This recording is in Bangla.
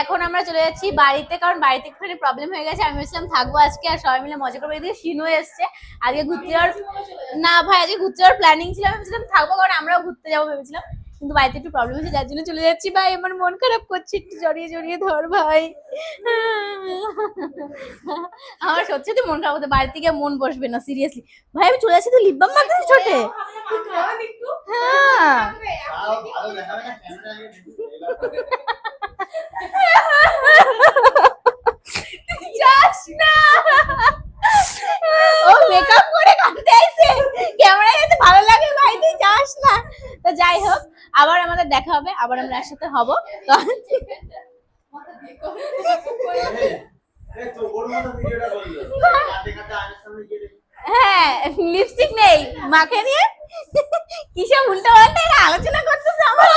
এখন আমরা চলে যাচ্ছি বাড়িতে, কারণ বাড়িতে একটুখানি প্রবলেম হয়ে গেছে। আমি ভেবেছিলাম থাকবো আজকে আর সবাই মিলে মজা করবো। এদিকে শিনু এসছে, আজকে ঘুরতে যাওয়ার না ভাই, আজকে ঘুরতে যাওয়ার প্ল্যানিং ছিল। আমি ভেবেছিলাম থাকবো, কারণ আমরাও ঘুরতে যাবো ভেবেছিলাম, কিন্তু বাড়িতে একটু প্রবলেম হয়েছে, যার জন্য চলে যাচ্ছি। ভাই আমার মন খারাপ করছে, একটু জড়িয়ে জড়িয়ে ধর ভাই। আমার সত্যি সত্যি মন খারাপ হতো, বাড়িতে গিয়ে মন বসবে না, সিরিয়াসলি। ভাই আমি চলে যাচ্ছি, তুই লিপ বাম মাখতেছিস ছোটে? হ্যাঁ যাস না, ও মেকআপ করে কাঁদতে আইছে, ক্যামেরায় এত ভালো লাগে ভাই, তুই যাস না। তো যাই হোক, আবার আমাদের দেখা হবে, আবার আমরা একসাথে হব। তো হ্যাঁ, লিপস্টিক নেই, মাখে নিয়ে কিসব উল্টো পাল্টা আলোচনা করতেছে আমার।